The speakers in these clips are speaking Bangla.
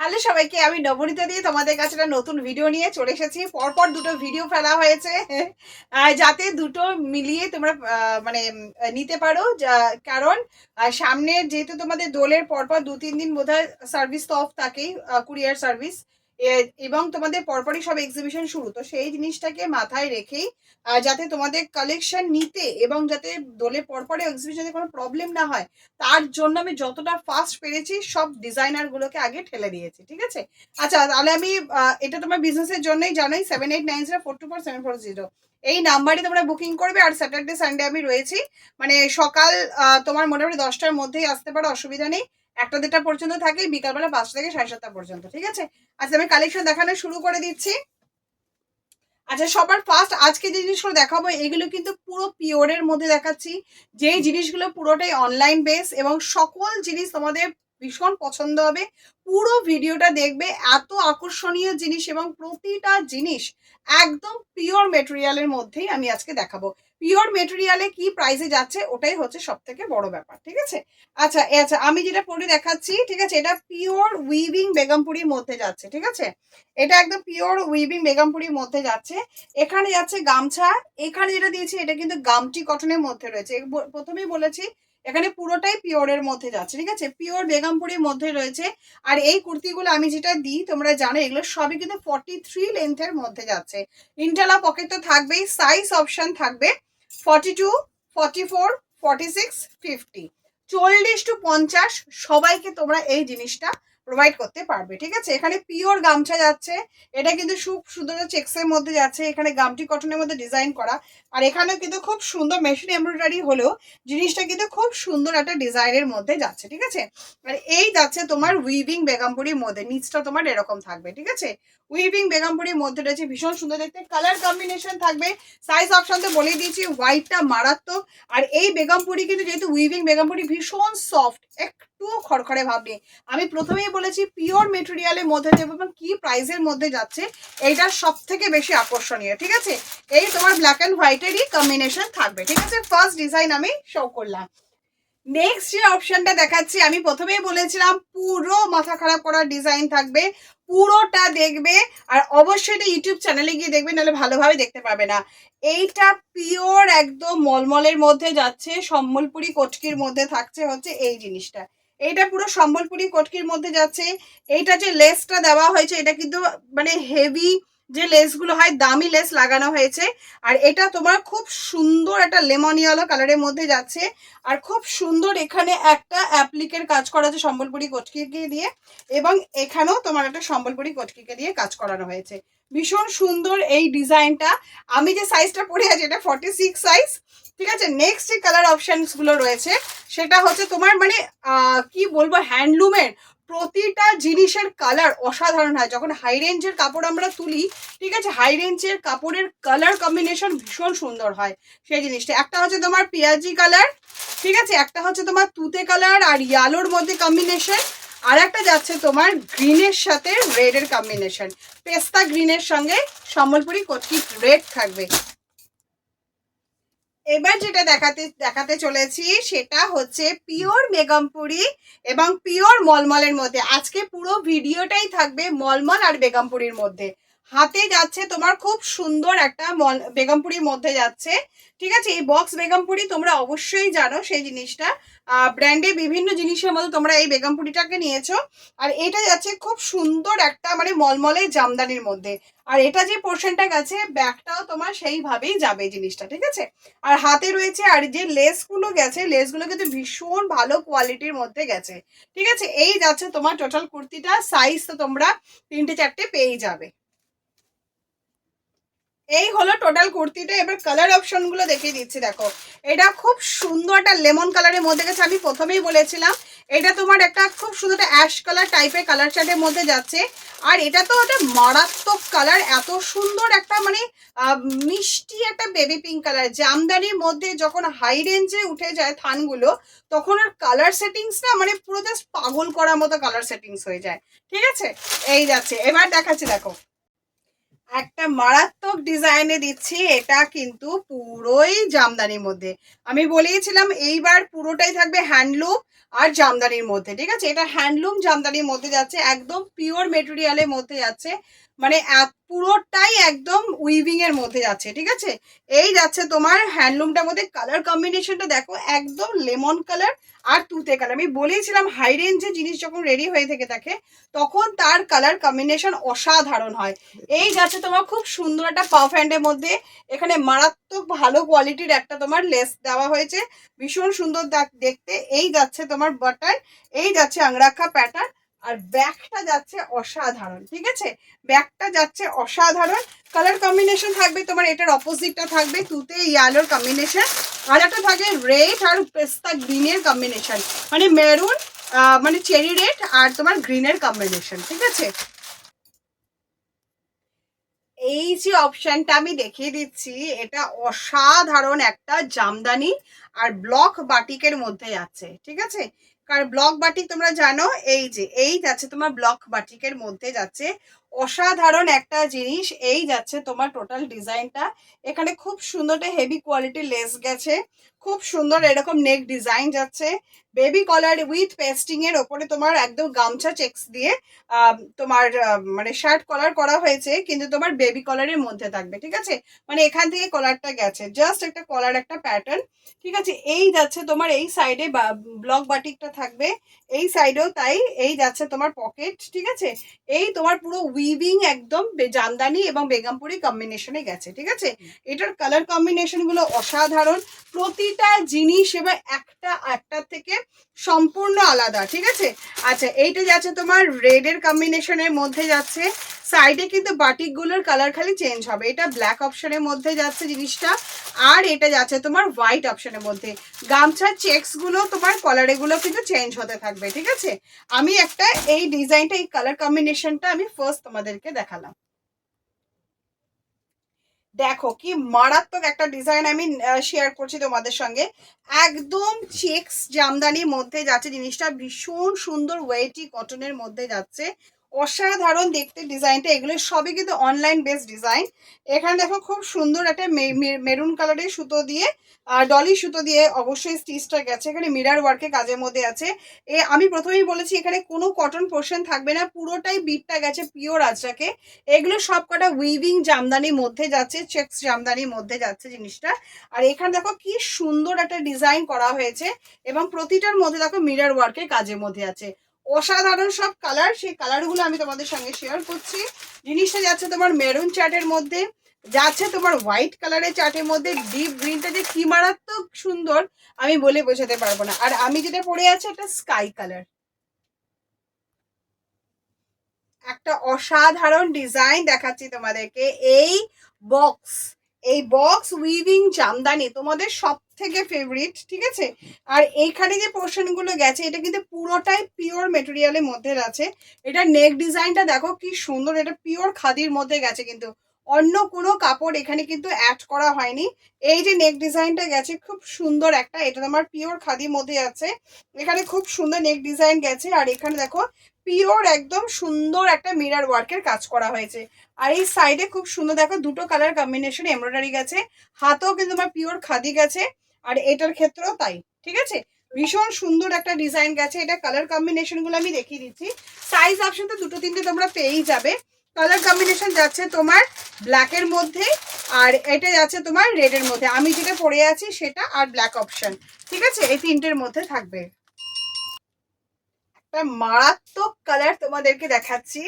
হ্যালো সবাইকে, আমি নবনীতা দিয়ে তোমাদের কাছে একটা নতুন ভিডিও নিয়ে চলে এসেছি। পরপর দুটো ভিডিও ফেলা হয়েছে যাতে দুটো মিলিয়ে তোমরা মানে নিতে পারো। কারণ সামনে যেহেতু তোমাদের দোলের পরপর 2-3 দিন বোধহয় সার্ভিস তো অফ থাকেই, কুরিয়ার সার্ভিস, এবং তোমাদের পরপরই সব এক্সিবিশন শুরু, তো সেই জিনিসটাকে মাথায় রেখেই যাতে তোমাদের কালেকশন নিতে এবং যাতে দোলের পরপরে এক্সিবিশনে কোনো প্রবলেম না হয়, তার জন্য আমি যতটা ফাস্ট পেরেছি সব ডিজাইনার গুলোকে আগে ঠেলে দিয়েছি। ঠিক আছে, আচ্ছা তাহলে আমি এটা তোমার বিজনেসের জন্যই জানোই, 7890424740 এই নাম্বারে তোমরা বুকিং করবে। আর স্যাটারডে সানডে আমি রয়েছি, মানে সকাল তোমার মোটামুটি 10টার মধ্যেই আসতে পারো, অসুবিধা নেই। 1টা 2টা পর্যন্ত থাকে, বিকালবেলা 5টা থেকে 7:30 পর্যন্ত। ঠিক আছে, আচ্ছা আমি কালেকশন দেখানো শুরু করে দিচ্ছি। আচ্ছা, সবার ফার্স্ট আজকে যে জিনিসগুলো দেখাবো এগুলো কিন্তু পুরো পিওরের মধ্যে দেখাচ্ছি, যেই জিনিসগুলো পুরোটাই অনলাইন বেস এবং সকল জিনিস তোমাদের ভীষণ পছন্দ হবে। পুরো ভিডিওটা দেখবে, এত আকর্ষণীয় জিনিস এবং প্রতিটা জিনিস একদম পিওর মেটেরিয়ালের মধ্যেই আমি আজকে দেখাবো। পিওর মেটেরিয়ালে কি প্রাইসে যাচ্ছে ওটাই হচ্ছে সব থেকে বড় ব্যাপার। ঠিক আছে, আচ্ছা আচ্ছা আমি যেটা পরে দেখাচ্ছি, ঠিক আছে, এটা পিওর উইভিং বেগমপুরির মধ্যে যাচ্ছে। ঠিক আছে, এটা একদম পিওর উইভিং বেগমপুরির মধ্যে যাচ্ছে। এখানে যাচ্ছে গামছা, এখানে যেটা দিয়েছি এটা কিন্তু গামটি কটনের মধ্যে রয়েছে। প্রথমেই বলেছি এখানে পুরোটাই পিওরের মধ্যে যাচ্ছে। ঠিক আছে, পিওর বেগমপুরির মধ্যে রয়েছে। আর এই কুর্তিগুলো আমি যেটা দিই তোমরা জানো, এগুলো সবই কিন্তু 43 লেন্থের মধ্যে যাচ্ছে। ইন্টারলা পকেট তো থাকবেই, সাইজ অপশন থাকবে 42, 44, 46, 50, 40-50 সবাইকে তোমরা এই জিনিসটা প্রোভাইড করতে পারবে। ঠিক আছে, এখানে পিওর গামছা যাচ্ছে, এটা কিন্তু খুব সুন্দর চেক্সের মধ্যে যাচ্ছে, এখানে গামটি কটনের মধ্যে ডিজাইন করা। আর এখানেও কিন্তু খুব সুন্দর মেশিন এমব্রয়ডারি হলেও জিনিসটা কিন্তু খুব সুন্দর একটা ডিজাইনের মধ্যে যাচ্ছে। ঠিক আছে, আর এই যাচ্ছে তোমার উইভিং বেগমপুরির মধ্যে, নিচটা তোমার এরকম থাকবে। ঠিক আছে, উইভিং বেগমপুরির মধ্যে রয়েছে, ভীষণ সুন্দর দেখতে। কালার কম্বিনেশন থাকবে, সাইজ অপশন তো বলেই দিয়েছি, হোয়াইটটা মারাত্মক। আর এই বেগমপুরি কিন্তু যেহেতু উইভিং বেগমপুরি ভীষণ সফট, একটুও খড়খড়ে ভাব নেই। আমি প্রথমেই বলেছি পিওর মেটেরিয়ালের মধ্যে দেবো এবং কি প্রাইসের মধ্যে যাচ্ছে এইটা সব থেকে বেশি আকর্ষণীয়। ঠিক আছে, এই তোমার ব্ল্যাক অ্যান্ড হোয়াইটেরই কম্বিনেশন থাকবে। ঠিক আছে, ফার্স্ট ডিজাইন আমি শো করলাম। নেক্সট যে অপশনটা দেখাচ্ছি, আমি প্রথমেই বলেছিলাম পুরো মাথা খারাপ করার ডিজাইন থাকবে, পুরোটা দেখবে। আর অবশ্যই এটা ইউটিউব চ্যানেলে গিয়ে দেখবে, নাহলে ভালোভাবে দেখতে পাবে না। এইটা পিওর একদম মলমলের মধ্যে যাচ্ছে, সম্বলপুরি কটকির মধ্যে থাকছে হচ্ছে এই জিনিসটা। এইটা পুরো সম্বলপুরি কটকির মধ্যে যাচ্ছে। এইটা যে লেসটা দেওয়া হয়েছে এটা কিন্তু মানে হেভি, যে লেসগুলো হয় দামি লেস লাগানো হয়েছে। আর এটা তোমার খুব সুন্দর একটা লেমন ইয়েলো কালারের মধ্যে যাচ্ছে। আর খুব সুন্দর এখানে একটা অ্যাপ্লিকের কাজ করা আছে সম্বলপুরি কটকিকে দিয়ে, এবং এখানেও তোমার একটা সম্বলপুরি কটকিকে দিয়ে কাজ করানো হয়েছে। ভীষণ সুন্দর এই ডিজাইনটা। আমি যে সাইজটা পরে আছি এটা 46 সাইজ। ঠিক আছে, নেক্সট যে কালার অপশনস গুলো রয়েছে সেটা হচ্ছে তোমার মানে কি বলবো, হ্যান্ডলুমের প্রতিটা জিনিসের কালার অসাধারণ হয় যখন হাই রেঞ্জের কাপড় আমরা তুলি। ঠিক আছে, হাই রেঞ্জের কাপড়ের কালার কম্বিনেশন ভীষণ সুন্দর হয়। সেই জিনিসটা একটা হচ্ছে তোমার পেঁয়াজি কালার, ঠিক আছে, একটা হচ্ছে তোমার তুতে কালার আর ইয়ালোর মধ্যে কম্বিনেশন, আর একটা যাচ্ছে তোমার গ্রিনের সাথে রেডের কম্বিনেশন, পেস্তা গ্রিনের সঙ্গে সম্বলপুরি কটকি রেড থাকবে। এবার যেটা দেখাতে চলেছি সেটা হচ্ছে পিওর বেগমপুরি এবং পিওর মলমলের মধ্যে। আজকে পুরো ভিডিওটাই থাকবে মলমল আর বেগমপুরির মধ্যে। হাতে যাচ্ছে তোমার খুব সুন্দর একটা বেগমপুরির মধ্যে যাচ্ছে। ঠিক আছে, এই বক্স বেগমপুরি তোমরা অবশ্যই জানো সেই জিনিসটা, ব্র্যান্ডে বিভিন্ন জিনিসের মধ্যে তোমরা এই বেগমপুরিটাকে নিয়েছো। আর এটা যাচ্ছে খুব সুন্দর একটা মানে মলমলে জামদানির মধ্যে। আর এটা যে পোর্শনটা গেছে ব্যাকটাও তোমার সেইভাবেই যাবে জিনিসটা। ঠিক আছে, আর হাতে রয়েছে, আর যে লেসগুলো গেছে লেসগুলো কিন্তু ভীষণ ভালো কোয়ালিটির মধ্যে গেছে। ঠিক আছে, এই যাচ্ছে তোমার টোটাল কুর্তিটা, সাইজ তো তোমরা 3-4টে পেয়ে যাবে। এই হলো টোটাল কুর্তিটা। এবার কালার অপশন গুলো দেখিয়ে দিচ্ছি, দেখো এটা খুব সুন্দর একটা লেমন কালারের মধ্যে গেছে। আমি প্রথমেই বলেছিলাম এটা তোমার একটা খুব সুন্দর একটা অ্যাশ কালার টাইপের কালার চার্টের মধ্যে যাচ্ছে। আর এটা তো একটা মারাত্মক কালার, এত সুন্দর একটা মানে মিষ্টি একটা বেবি পিঙ্ক কালার। জামদানির মধ্যে যখন হাই রেঞ্জে উঠে যায় থানগুলো তখন আর কালার সেটিংস না মানে পুরো জাস্ট পাগল করার মতো কালার সেটিংস হয়ে যায়। ঠিক আছে, এই যাচ্ছে, এবার দেখাচ্ছি দেখো একটা মারাত্মক ডিজাইনে দিচ্ছি, এটা কিন্তু পুরোই জামদানির মধ্যে। আমি বলেইছিলাম এইবার পুরোটাই থাকবে হ্যান্ডলুম আর জামদানির মধ্যে, ঠিক আছে। এটা হ্যান্ডলুম জামদানির মধ্যে যাচ্ছে, একদম পিওর মেটেরিয়ালের মধ্যে যাচ্ছে, মানে পুরোটাই একদম উইভিং এর মধ্যে যাচ্ছে, ঠিক আছে। এই যাচ্ছে তোমার হ্যান্ডলুমটার মধ্যে। কালার কম্বিনেশনটা দেখো, একদম লেমন কালার আর তুতে কালার। আমি বলেইছিলাম হাই রেঞ্জে জিনিস যখন রেডি হয়ে থেকে থাকে তখন তার কালার কম্বিনেশন অসাধারণ হয়। এই যাচ্ছে তোমার খুব সুন্দর একটা পাফ হ্যান্ডের মধ্যে, এখানে মারাত্মক ভালো কোয়ালিটির একটা তোমার লেস দেওয়া হয়েছে, ভীষণ সুন্দর দেখতে। এই যাচ্ছে তোমার বাটন, এই যাচ্ছে আংরাখা প্যাটার্ন, আর ব্যাকটা যাচ্ছে অসাধারণ, ঠিক আছে। ব্যাকটা যাচ্ছে অসাধারণ। কালার কম্বিনেশন থাকবে তোমার, এটার অপোজিটটা থাকবে তুতে ইয়ালোর কম্বিনেশন, আর একটা থাকে রেড আর পেস্তা গ্রিনের কম্বিনেশন, মানে মেরুন মানে চেরি রেড আর তোমার গ্রিনের কম্বিনেশন, ঠিক আছে। এই যে অপশনটা আমি দেখিয়ে দিচ্ছি, এটা অসাধারণ একটা জামদানি আর ব্লক বাটিকের মধ্যে আছে, ঠিক আছে। কারণ ব্লক বাটিক তোমরা জানো, এই যে এই যাচ্ছে তোমার ব্লক বাটিকের মধ্যে যাচ্ছে, অসাধারণ একটা জিনিস। এই যাচ্ছে তোমার টোটাল ডিজাইনটা, এখানে খুব সুন্দর একটা হেভি কোয়ালিটির লেস গেছে, খুব সুন্দর এরকম নেক ডিজাইন যাচ্ছে, বেবি কলার উইথ পেস্টিং এর ওপরে তোমার একদম গামছা চেক্স দিয়ে তোমার মানে শার্ট কলার করা হয়েছে, কিন্তু তোমার বেবি কলারের মধ্যে থাকবে, ঠিক আছে। মানে এখান থেকে কলারটা গেছে, জাস্ট একটা কলার একটা প্যাটার্ন, ঠিক আছে। এই যাচ্ছে তোমার এই সাইডে ব্লক বাটিকটা থাকবে, এই সাইডেও তাই। এই যাচ্ছে তোমার পকেট, ঠিক আছে। এই তোমার পুরো উইভিং একদম জামদানি এবং বেগমপুরি কম্বিনেশনে গেছে, ঠিক আছে। এটার কালার কম্বিনেশন গুলো অসাধারণ, প্রতিটা জিনিস এবার একটা একটার থেকে সম্পূর্ণ আলাদা, ঠিক আছে। আচ্ছা, এইটা যাচ্ছে তোমার রেডের কম্বিনেশনের মধ্যে যাচ্ছে, সাইডে কিন্তু বাটিকগুলোর কালার খালি চেঞ্জ হবে। এটা ব্ল্যাক অপশনের মধ্যে যাচ্ছে জিনিসটা, আর এটা যাচ্ছে তোমার হোয়াইট অপশনের মধ্যে। গামছার চেক্স গুলো তোমার কলার এগুলো কিন্তু চেঞ্জ হতে থাকবে, ঠিক আছে। আমি একটা এই ডিজাইনটা, এই কালার কম্বিনেশনটা আমি ফার্স্ট তোমাদেরকে দেখালাম। দেখো কি মারাত্মক একটা ডিজাইন আমি শেয়ার করছি তোমাদের সঙ্গে, একদম চেক্স জামদানির মধ্যে যাচ্ছে জিনিসটা, ভীষণ সুন্দর ওয়েটি কটনের মধ্যে যাচ্ছে, অসাধারণ দেখতে ডিজাইনটা। এগুলো সবই কিন্তু অনলাইন বেসড ডিজাইন। এখানে দেখো খুব সুন্দর একটা মেরুন কালারের সুতো দিয়ে ডলি সুতো দিয়ে অবশ্যই স্টিচটা গেছে, এখানে মিরার ওয়ার্কের কাজের মধ্যে আছে। আমি প্রথমেই বলেছি এখানে কোনো কটন পোর্শন থাকবে না, পুরোটাই বিটটা গেছে পিওর আজরাকে। এগুলো সব কটা উইভিং জামদানির মধ্যে যাচ্ছে, চেক্স জামদানির মধ্যে যাচ্ছে জিনিসটা। আর এখানে দেখো কি সুন্দর একটা ডিজাইন করা হয়েছে, এবং প্রতিটার মধ্যে দেখো মিরর ওয়ার্কের কাজের মধ্যে আছে, অসাধারণ সব কালার। সেই কালারগুলো আমি তোমাদের সঙ্গে শেয়ার করছি। জিনিসটা যাচ্ছে তোমার মেরুন চার্টের মধ্যে, যাচ্ছে তোমার হোয়াইট কালারের চার্টের মধ্যে, ডিপ গ্রিনটা যে কি মারাত্মক সুন্দর আমি বলে বোঝাতে পারবো না। আর আমি যেটা পরে আছি একটা স্কাই কালার, একটা অসাধারণ ডিজাইন দেখাচ্ছি তোমাদেরকে। এই বক্স, এই বক্স উইভিং জামদানি তোমাদের সব থেকে ফেভারিট, ঠিক আছে। আর এইখানে যে পোর্শন গুলো গেছে এটা কিন্তু পুরোটাই পিওর মেটেরিয়ালের মধ্যে আছে। এটা নেক ডিজাইনটা দেখো কি সুন্দর, এটা পিওর খাদির মধ্যে গেছে, কিন্তু অন্য কোনো কাপড় এখানে কিন্তু অ্যাড করা হয়নি। এই যে নেক ডিজাইনটা গেছে খুব সুন্দর একটা, এটা তোমার পিওর খাদির মধ্যে আছে, এখানে খুব সুন্দর নেক ডিজাইন গেছে। আর এখানে দেখো পিওর একদম সুন্দর একটা মিরর ওয়ার্কের কাজ করা হয়েছে। আর এই সাইডে খুব সুন্দর দেখো দুটো কালার কম্বিনেশন এমব্রয়ডারি গেছে, হাতেও কিন্তু আমার পিওর খাদি গেছে, আর এটার ক্ষেত্রেও তাই, ঠিক আছে। ভীষণ সুন্দর একটা ডিজাইন গেছে। এটা কালার কম্বিনেশন গুলো আমি দেখিয়ে দিচ্ছি, সাইজ অপশন তো দুটো তিনটে তোমরা পেয়েই যাবে। কালার কম্বিনেশন যাচ্ছে তোমার ব্ল্যাকের মধ্যে, আর এটা যাচ্ছে তোমার রেডের মধ্যে, আমি যেটা পরে আছি সেটা, আর ব্ল্যাক অপশন, ঠিক আছে। এই তিনটের মধ্যে থাকবে। মারাত্মক কালার তোমাদেরকে দেখাচ্ছি,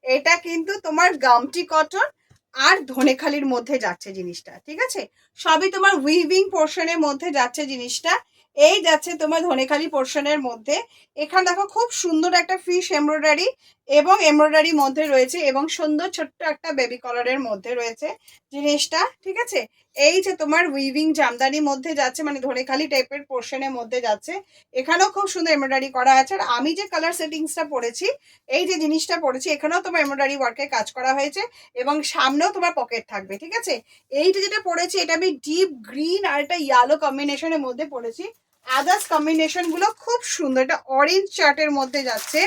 এটা কিন্তু তোমার গামটি কটন আর ধনেখালির মধ্যে যাচ্ছে জিনিসটা, ঠিক আছে। সবই তোমার উইভিং পোর্শনের মধ্যে যাচ্ছে জিনিসটা। এই যাচ্ছে তোমার ধনেখালি পোর্শনের মধ্যে, এখানে দেখো খুব সুন্দর একটা ফিশ এমব্রয়ডারি এবং এমব্রয়ডারি মধ্যে রয়েছে, এবং সুন্দর ছোট্ট একটা বেবি কলারের মধ্যে রয়েছে জিনিসটা, ঠিক আছে। এই যে তোমার উইভিং জামদানির মধ্যে যাচ্ছে, মানে ধনেখালি টাইপের পোর্শনের মধ্যে যাচ্ছে, এখানেও খুব সুন্দর এমব্রয়ডারি করা আছে। আর আমি যে কালার সেটিংসটা পরেছি, এই যে জিনিসটা পরেছি, এখানেও তোমার এমব্রয়ডারি ওয়ার্কের কাজ করা হয়েছে, এবং সামনেও তোমার পকেট থাকবে, ঠিক আছে। এইটা যেটা পরেছি এটা আমি ডিপ গ্রিন আর একটা ইয়েলো কম্বিনেশনের মধ্যে পরেছি। আদার্স কম্বিনেশন গুলো খুব সুন্দর, এটা অরেঞ্জ চার্টের মধ্যে যাচ্ছে,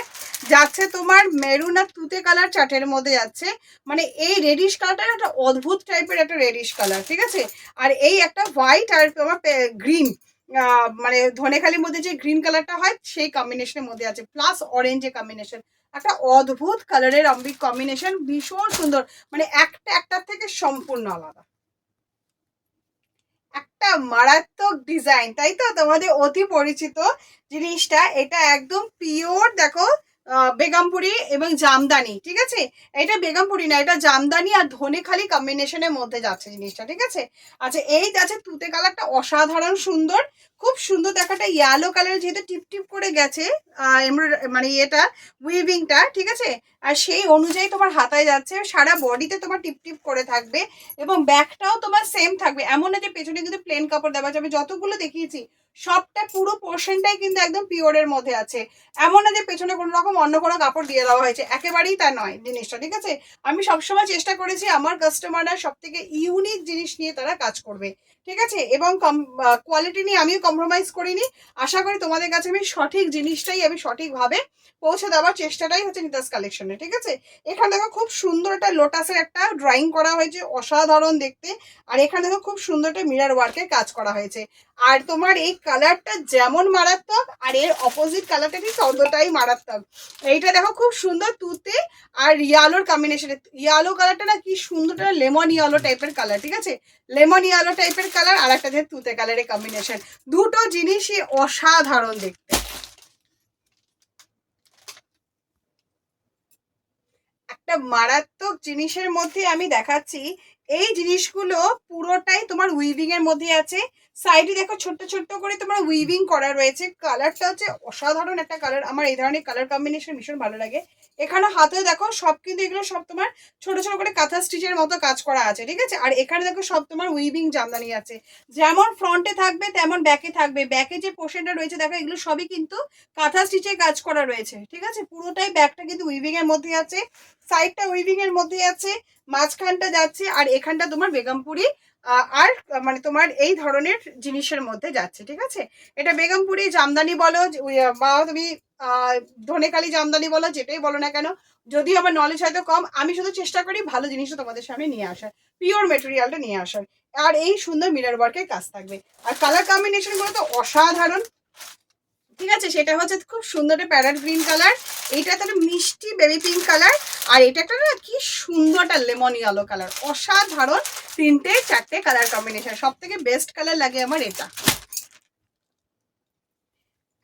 যাচ্ছে তোমার মেরুন আর তুতে কালার চার্টের মধ্যে যাচ্ছে, মানে এই রেডিশ কালারটা একটা অদ্ভুত টাইপের একটা রেডিশ কালার, ঠিক আছে। আর এই একটা হোয়াইট আর তোমার গ্রিন, মানে ধনেখালির মধ্যে যে গ্রিন কালারটা হয় সেই কম্বিনেশনের মধ্যে আছে, প্লাস অরেঞ্জের কম্বিনেশন, একটা অদ্ভুত কালারের কম্বিনেশন, ভীষণ সুন্দর, মানে একটা একটার থেকে সম্পূর্ণ আলাদা, একটা মারাত্মক ডিজাইন, তাই তো? তোমাদের অতি পরিচিত জিনিসটা, এটা একদম পিওর দেখো বেগমপুরি এবং জামদানি, ঠিক আছে? এটা বেগমপুরি না, এটা জামদানি আর ধনেখালি কম্বিনেশনের মধ্যে যাচ্ছে জিনিসটা, ঠিক আছে? আচ্ছা, এই আছে তুতে কালারটা অসাধারণ সুন্দর, খুব সুন্দর দেখাটা, ইয়েলো কালার যেহেতু টিপ টিপ করে গেছে মানে এটা উইভিংটা, ঠিক আছে? আর সেই অনুযায়ী তোমার হাতায় যাচ্ছে, সারা বডিতে তোমার টিপ টিপ করে থাকবে, এবং ব্যাকটাও তোমার সেম থাকবে, এমন না যে পেছনে কিন্তু প্লেন কাপড় দেওয়া যাবে, যতগুলো দেখিয়েছি সবটা পুরো পোর্শনটাই কিন্তু একদম পিওরের মধ্যে আছে, এমন না যে পেছনে কোনো রকম অন্য কোনো কাপড় দিয়ে দেওয়া হয়েছে, একেবারেই তা নয় জিনিসটা, ঠিক আছে? আমি সবসময় চেষ্টা করেছি আমার কাস্টমাররা সব থেকে ইউনিক জিনিস নিয়ে তারা কাজ করবে, ঠিক আছে? এবং কোয়ালিটি নিয়ে আমিও কম্প্রোমাইজ করিনি, আশা করি তোমাদের কাছে আমি সঠিক জিনিসটাই আমি সঠিকভাবে পৌঁছে দেওয়ার চেষ্টাটাই হচ্ছে নিতাস কালেকশনে, ঠিক আছে? এখানে দেখো খুব সুন্দর একটা লোটাসের একটা ড্রয়িং করা হয়েছে, অসাধারণ দেখতে, আর এখানে দেখো খুব সুন্দর একটা মিরর ওয়ার্কের কাজ করা হয়েছে, আর তোমার এই কালারটা যেমন মারাত্মক আর এর অপোজিট কালারটা ঠিক ততটাই মারাত্মক, এইটা দেখো খুব সুন্দর তুতে আর ইয়ালোর কম্বিনেশনে, ইয়ালো কালারটা না কি সুন্দর, লেমন ইয়ালো টাইপের কালার, ঠিক আছে? লেমন ইয়ালো টাইপের কালার আর একটা যে তুতে কালারের কম্বিনেশন, দুটো জিনিসই অসাধারণ দেখতে। একটা মারাত্মক জিনিসের মধ্যে আমি দেখাচ্ছি, এই জিনিসগুলো পুরোটাই তোমার উইভিং এর মধ্যে আছে, সাইডে দেখো ছোট্ট ছোট্ট করে তোমার উইভিং করা রয়েছে, কালারটা হচ্ছে অসাধারণ একটা কালার, আমার এই ধরনের কালার কম্বিনেশন ভীষণ ভালো লাগে। এখানে হাতে দেখো সব কিন্তু এগুলো সব তোমার ছোট ছোট করে কাঁথা স্টিচের মতো কাজ করা আছে, ঠিক আছে? আর এখানে দেখো সব তোমার উইভিং জামদানি আছে, যেমন ফ্রন্টে থাকবে তেমন ব্যাকে থাকবে, ব্যাকে যে পোর্শনটা রয়েছে দেখো এগুলো সবই কিন্তু কাঁথা স্টিচে কাজ করা রয়েছে, ঠিক আছে? পুরোটাই ব্যাকটা কিন্তু উইভিং এর মধ্যে আছে, সাইডটা উইভিং এর মধ্যে আছে, মাঝখানটা যাচ্ছে, আর এখানটা তোমার বেগমপুরি আর মানে তোমার এই ধরনের জিনিসের মধ্যে যাচ্ছে, ঠিক আছে? এটা বেগমপুরি জামদানি বলো বা তুমি ধনেখালি জামদানি বলো, যেটাই বলো না কেন, যদিও আমার নলেজ হয়তো কম, আমি শুধু চেষ্টা করি ভালো জিনিসটা তোমাদের সামনে নিয়ে আসার, পিওর মেটেরিয়ালটা নিয়ে আসার, আর এই সুন্দর মিরর ওয়ার্কের কাজ থাকবে, আর কালার কম্বিনেশন গুলো তো অসাধারণ, ঠিক আছে? সেটা হচ্ছে খুব সুন্দর একটা প্যারট গ্রিন কালার, এইটা একটা মিষ্টি বেবি পিঙ্ক কালার, আর এটা একটা না কি সুন্দর একটা লেমন ইয়েলো কালার, অসাধারণ তিনটে চারটে কালার কম্বিনেশন, সব থেকে বেস্ট কালার লাগে আমার এটা।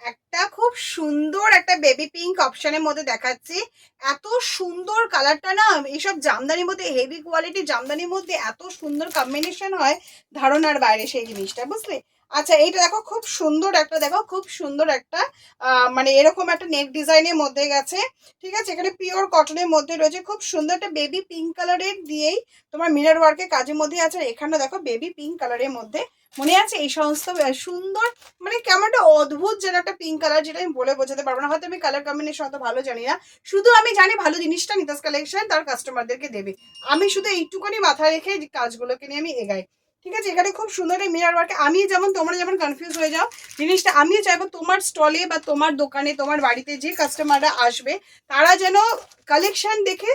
একটা খুব সুন্দর একটা বেবি পিঙ্ক অপশনের মধ্যে দেখাচ্ছি, এত সুন্দর কালারটা না, এইসব জামদানির মধ্যে হেভি কোয়ালিটি জামদানির মধ্যে এত সুন্দর কম্বিনেশন হয় ধারণার বাইরে সেই জিনিসটা, বুঝলে? আচ্ছা, এইটা দেখো খুব সুন্দর একটা, দেখো খুব সুন্দর একটা মানে এরকম একটা নেক ডিজাইনের মধ্যে গেছে, ঠিক আছে? এখানে পিওর কটনের মধ্যে রয়েছে, খুব সুন্দর একটা বেবি পিঙ্ক কালারের দিয়েই তোমার মিরর ওয়ার্কের কাজের মধ্যে আছে, এখানে দেখো বেবি পিঙ্ক কালারের মধ্যে, মনে আছে এই সমস্ত সুন্দর, মানে কেমন একটা অদ্ভুত যেন একটা পিঙ্ক কালার, যেটা আমি বলে বোঝাতে পারবো না, হয়তো আমি কালার কম্বিনেশন অত ভালো জানি না, শুধু আমি জানি ভালো জিনিসটা নিতাস কালেকশন তার কাস্টমারদেরকে দেবে, আমি শুধু এইটুকুনি মাথায় রেখে কাজগুলোকে নিয়ে আমি এগাই, ঠিক আছে? এখানে খুব সুন্দর এই মিরর ওয়ার্ক, আমি যেমন তোমরা যেমন কনফিউজ হয়ে যাও জিনিসটা, আমিও চাইবো তোমার স্টলে বা তোমার দোকানে তোমার বাড়িতে যে কাস্টমাররা আসবে তারা যেন কালেকশন দেখে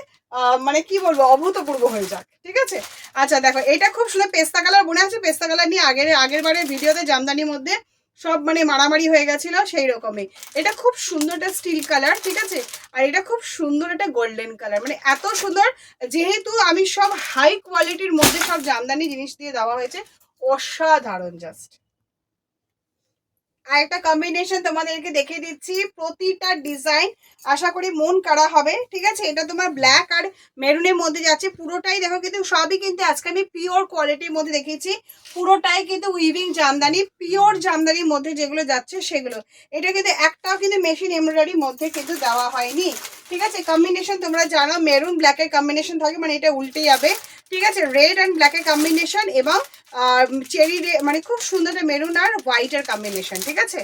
মানে কি বলবো অভূতপূর্ব হয়ে যাক, ঠিক আছে? আচ্ছা দেখো, এটা খুব সুন্দর পেস্তা কালার, মনে আছে পেস্তা কালার নিয়ে আগের বারের ভিডিওতে জামদানির মধ্যে সব মানে মারামারি হয়ে গেছিল, সেই রকমই এটা খুব সুন্দর একটা স্টিল কালার, ঠিক আছে? আর এটা খুব সুন্দর একটা গোল্ডেন কালার, মানে এত সুন্দর, যেহেতু আমি সব হাই কোয়ালিটির মধ্যে সব জামদানি জিনিস দিয়ে দেওয়া হয়েছে, অসাধারণ জাস্ট। আর একটা কম্বিনেশন তোমাদেরকে দেখিয়ে দিচ্ছি, প্রতিটা ডিজাইন আশা করি মন কাড়া হবে, ঠিক আছে? এটা তোমার ব্ল্যাক আর মেরুনের মধ্যে যাচ্ছে, পুরোটাই দেখো কিন্তু সবই কিন্তু আজকে আমি পিওর কোয়ালিটির মধ্যে দেখিয়েছি, পুরোটাই কিন্তু উইভিং জামদানি, পিওর জামদানির মধ্যে যেগুলো যাচ্ছে সেগুলো, এটা কিন্তু একটাও কিন্তু মেশিন এমব্রয়ডারির মধ্যে কিন্তু দেওয়া হয়নি, ঠিক আছে? কম্বিনেশন তোমরা জানো মেরুন ব্ল্যাকের কম্বিনেশন থাকে, মানে এটা উল্টে যাবে, ঠিক আছে? রেড অ্যান্ড ব্ল্যাকের কম্বিনেশন এবং চেরি মানে খুব সুন্দর মেরুন আর হোয়াইটের কম্বিনেশন, ঠিক আছে?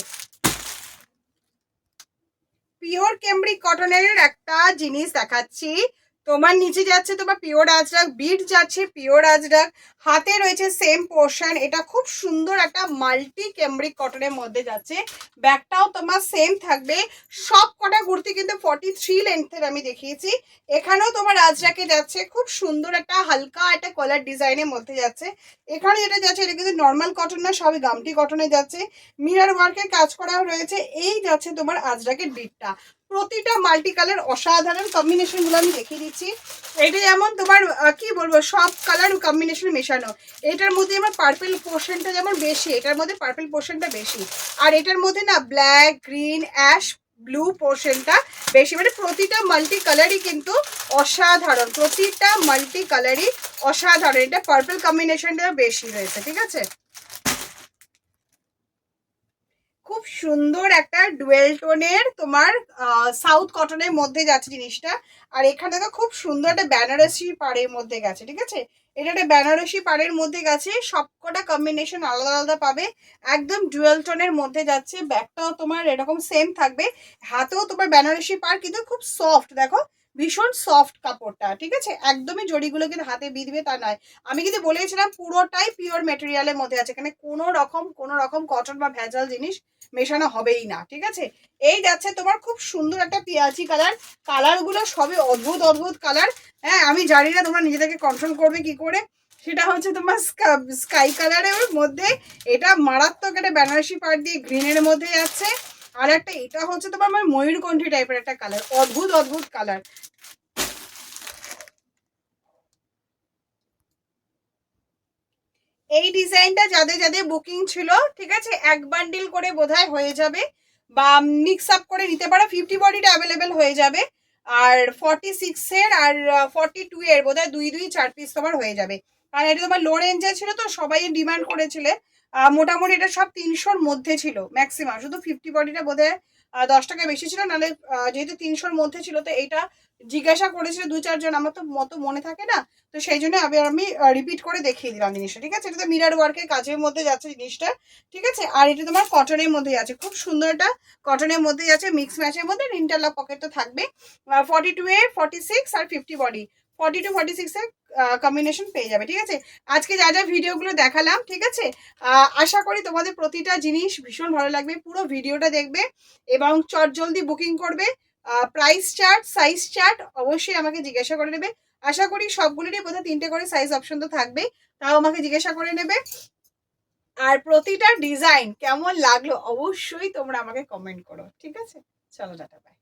পিওর ক্যামব্রিক কটনের একটা জিনিস দেখাচ্ছি, তোমার নিচে যাচ্ছে তোমার পিওর আজরাক, বিট যাচ্ছে পিওর আজরাক, হাতে রয়েছে সেম পোর্শন। এটা খুব সুন্দর একটা মাল্টি ক্যামব্রিক কটনের মধ্যে যাচ্ছে। ব্যাকটাও তোমার সেম থাকবে। সব কটা কুর্তি কিন্তু 43 লেন্থের আমি দেখিয়েছি। এখানেও তোমার আজরাকে যাচ্ছে, খুব সুন্দর একটা হালকা একটা কলার ডিজাইনের মধ্যে যাচ্ছে। এখানে যেটা যাচ্ছে এটা কিন্তু নর্মাল কটন না, সবই গামটি কটনে যাচ্ছে, মিরর ওয়ার্কের কাজ করা রয়েছে। এই যাচ্ছে তোমার আজরাকের বিটটা, প্রতিটা মাল্টি কালার অসাধারণ কম্বিনেশনগুলো আমি দেখিয়ে দিচ্ছি। এটা যেমন তোমার কি বলবো, সব কালার কম্বিনেশন মেশানো। এটার মধ্যে আমার পার্পল পোর্শনটা যেমন বেশি, এটার মধ্যে পার্পল পোর্শনটা বেশি, আর এটার মধ্যে না ব্ল্যাক, গ্রিন, অ্যাশ, ব্লু পোর্শনটা বেশি। মানে প্রতিটা মাল্টি কালারই কিন্তু অসাধারণ, প্রতিটা মাল্টি কালারই অসাধারণ। এটা পার্পল কম্বিনেশনটা বেশি রয়েছে, ঠিক আছে। খুব সুন্দর একটা ডুয়েল টোনের তোমার সাউথ কটনের মধ্যে যাচ্ছে জিনিসটা। আর এখানে তো খুব সুন্দর একটা বেনারসি পাড়ের মধ্যে গেছে, ঠিক আছে। এটা একটা বেনারসি পাড়ের মধ্যে গেছে, সবকটা কম্বিনেশন আলাদা আলাদা পাবে। একদম ডুয়েল টোনের মধ্যে যাচ্ছে। ব্যাগটাও তোমার এরকম সেম থাকবে, হাতেও তোমার বেনারসি পাড়, কিন্তু খুব সফট, দেখো ভীষণ সফট কাপড়টা, ঠিক আছে। একদমই জড়িগুলো কিন্তু হাতে বিঁধবে তা নয়। আমি কিন্তু বলেছিলাম পুরোটাই পিওর মেটেরিয়ালের মধ্যে আছে, এখানে কোনো রকম কটন বা ভেজাল জিনিস মেশানো হবেই না, ঠিক আছে। এই যাচ্ছে তোমার খুব সুন্দর একটা পেঁয়াজি কালার। কালারগুলো সবই অদ্ভুত অদ্ভুত কালার। হ্যাঁ, আমি জানি না তোমরা নিজেদেরকে কন্ট্রোল করবে কি করে। সেটা হচ্ছে তোমার স্কাই কালারের মধ্যে এটা মারাত্মক একটা বেনারসি পাড় দিয়ে গ্রিনের মধ্যে যাচ্ছে। আর একটা এটা হচ্ছে তোমার ময়ূরকণ্ঠী টাইপের একটা কালার, অদ্ভুত অদ্ভুত কালার। এই ডিজাইনটা যাদের যাদের বুকিং ছিল, ঠিক আছে, এক বান্ডিল করে বোধহয় হয়ে যাবে, বা মিক্স আপ করে নিতে পারো। 50 বডিটা অ্যাভেলেবেল হয়ে যাবে। আর 46-এর আর 42-এর বোধহয় 2-4 পিস তোমার হয়ে যাবে। কারণ এটা তোমার লো রেঞ্জে ছিল, তো সবাই ডিমান্ড করেছিলে। মোটামুটি এটা সব 300-র মধ্যে ছিল ম্যাক্সিমাম, শুধু 50 বডিটা বোধহয় 10 টাকা বেশি ছিল, নাহলে যেহেতু 300-র মধ্যে ছিল, তো এইটা জিজ্ঞাসা করেছিল 2-4 জন, আমার তো মতো মনে থাকে না, তো সেই জন্য আমি রিপিট করে দেখিয়ে দিলাম জিনিসটা, ঠিক আছে। এটা তো মিরার ওয়ার্কের কাজের মধ্যে যাচ্ছে জিনিসটা, ঠিক আছে। আর এটা তোমার কটনের মধ্যে যাচ্ছে, খুব সুন্দর একটা কটনের মধ্যে যাচ্ছে, মিক্স ম্যাচের মধ্যে। ইন্টারলক পকেট তো থাকবে। 42-এ 46 আর 50 বডি, 42-46-এর কম্বিনেশন পেয়ে যাবে, ঠিক আছে। আজকে যা যা ভিডিওগুলো দেখালাম, ঠিক আছে, আশা করি তোমাদের প্রতিটা জিনিস ভীষণ ভালো লাগবে। পুরো ভিডিওটা দেখবে এবং চটজলদি বুকিং করবে। প্রাইস চার্ট, সাইজ চার্ট অবশ্যই আমাকে জিজ্ঞাসা করে নেবে। আশা করি সবগুলোরই বোধহয় 3টে করে সাইজ অপশন তো থাকবেই, তাও আমাকে জিজ্ঞাসা করে নেবে। আর প্রতিটা ডিজাইন কেমন লাগলো অবশ্যই তোমরা আমাকে কমেন্ট করো, ঠিক আছে। চলো টাটা, বাই।